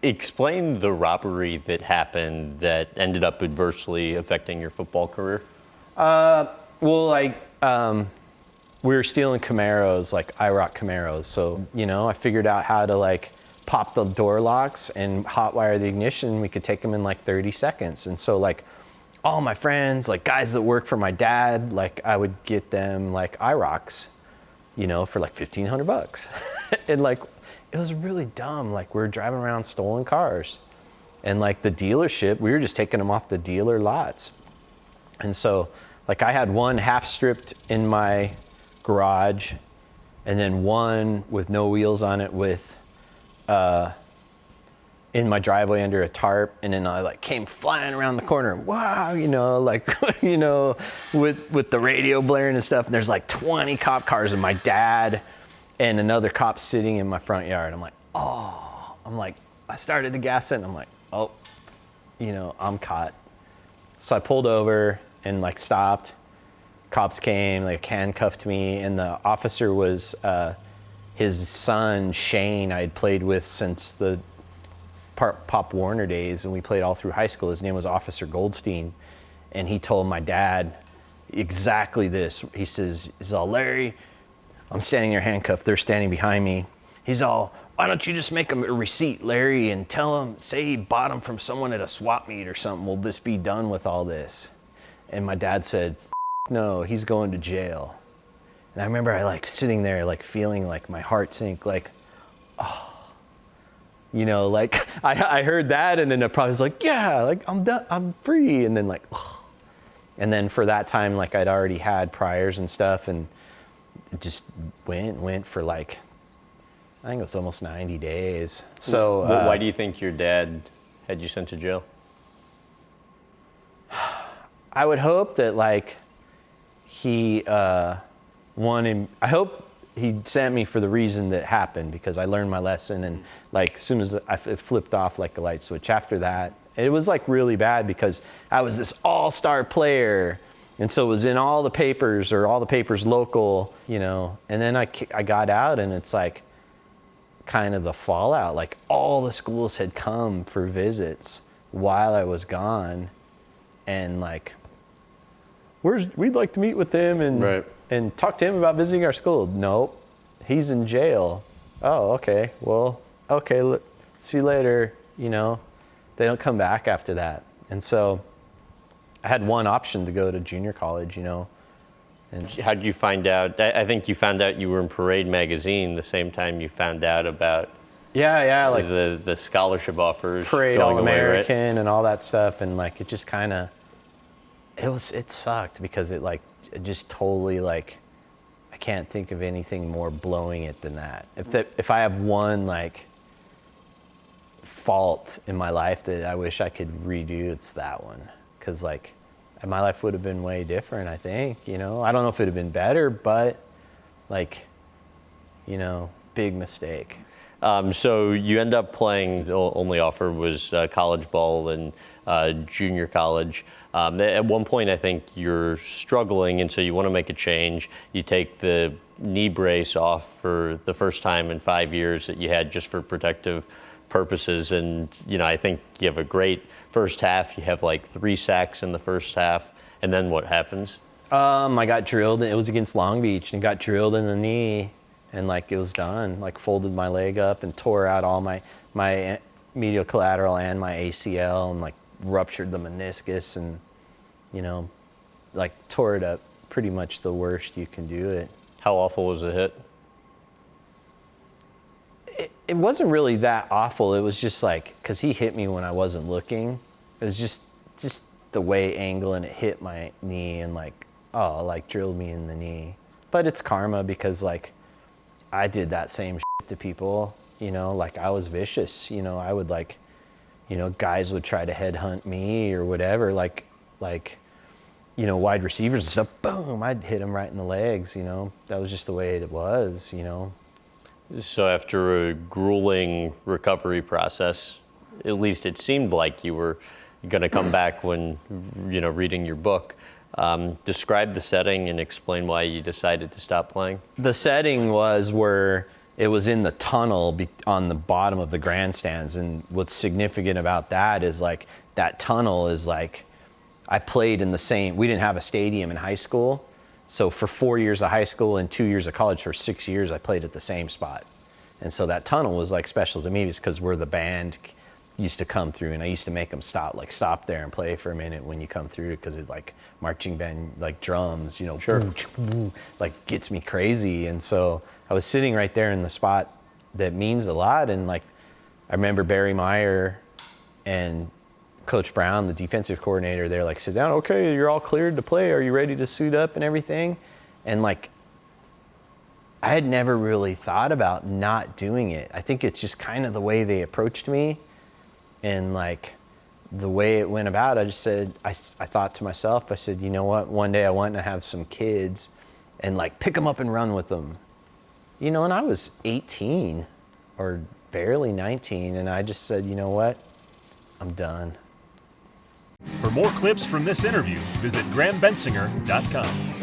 Explain the robbery that happened that ended up adversely affecting your football career. Well, like, we were stealing Camaros, like IROC Camaros. So, I figured out how to like pop the door locks and hotwire the ignition. We could take them in like 30 seconds. And so like all my friends, like guys that work for my dad, like I would get them like IROCs, for like $1,500. And like, it was really dumb. Like we were driving around stolen cars and like the dealership, we were just taking them off the dealer lots. And so like I had one half stripped in my garage and then one with no wheels on it with in my driveway under a tarp, and then I like came flying around the corner, wow, like with the radio blaring and stuff, and there's like 20 cop cars and my dad and another cop sitting in my front yard. I'm like, I started to gas it and I'm like, oh, I'm caught. So I pulled over and like stopped. Cops came, like handcuffed me, and the officer was his son, Shane, I had played with since the Pop Warner days, and we played all through high school. His name was Officer Goldstein, and he told my dad exactly this. He's all, Larry, I'm standing there handcuffed, they're standing behind me. He's all, why don't you just make him a receipt, Larry, and tell him, say he bought him from someone at a swap meet or something, we'll just be done with all this. And my dad said, no, he's going to jail. And I remember I like sitting there like feeling like my heart sink, like, oh, like I heard that, and then I probably was like, yeah, like I'm done, I'm free. And then like, oh. And then for that time, like I'd already had priors and stuff, and it just went for like, I think it was almost 90 days. So why do you think your dad had you sent to jail? I would hope that like he wanted, I hope he sent me for the reason that happened, because I learned my lesson, and like as soon as it flipped off like a light switch after that, it was like really bad because I was this all-star player, and so it was in all the papers, or all the papers local, and then I got out, and it's like kind of the fallout, like all the schools had come for visits while I was gone, and like, we'd like to meet with him and right. and talk to him about visiting our school. Nope, he's in jail. Oh, okay, well, okay, see you later. They don't come back after that. And so I had one option to go to junior college, And how did you find out? I think you found out you were in Parade magazine the same time you found out about like the scholarship offers, Parade going away, All-American, right? And all that stuff. And like, it just kind of, it sucked because it just totally like, I can't think of anything more blowing it than that. If I have one like fault in my life that I wish I could redo, it's that one. Cause like my life would have been way different, I think, I don't know if it'd have been better, but like, big mistake. So you end up playing, the only offer was college ball and junior college. At one point, I think you're struggling, and so you want to make a change. You take the knee brace off for the first time in 5 years that you had just for protective purposes. And, I think you have a great first half. You have like 3 sacks in the first half. And then what happens? I got drilled. It was against Long Beach, and got drilled in the knee, and like it was done. Like folded my leg up and tore out all my medial collateral and my ACL, and like ruptured the meniscus, and like tore it up pretty much the worst you can do it. How awful was the hit? It wasn't really that awful. It was just like, because he hit me when I wasn't looking. It was just the way angle, and it hit my knee, and like, like drilled me in the knee. But it's karma, because like I did that same shit to people, like I was vicious, I would like, guys would try to headhunt me or whatever, like, wide receivers and stuff, boom, I'd hit them right in the legs, that was just the way it was, So after a grueling recovery process, at least it seemed like you were going to come back when, reading your book. Describe the setting and explain why you decided to stop playing. The setting was where it was in the tunnel on the bottom of the grandstands. And what's significant about that is like that tunnel is like, I played in the same, we didn't have a stadium in high school. So for 4 years of high school and 2 years of college, for 6 years, I played at the same spot. And so that tunnel was like special to me because where the band used to come through, and I used to make them stop there and play for a minute when you come through, because it like marching band, like drums, you know, Sure. like gets me crazy. And so I was sitting right there in the spot that means a lot. And like, I remember Barry Meyer and Coach Brown, the defensive coordinator, they're like, sit down, okay, you're all cleared to play. Are you ready to suit up and everything? And like, I had never really thought about not doing it. I think it's just kind of the way they approached me and like the way it went about. I just said, I thought to myself, I said, you know what? One day I want to have some kids and like pick them up and run with them. You know, and I was 18 or barely 19. And I just said, you know what? I'm done. For more clips from this interview, visit GrahamBensinger.com.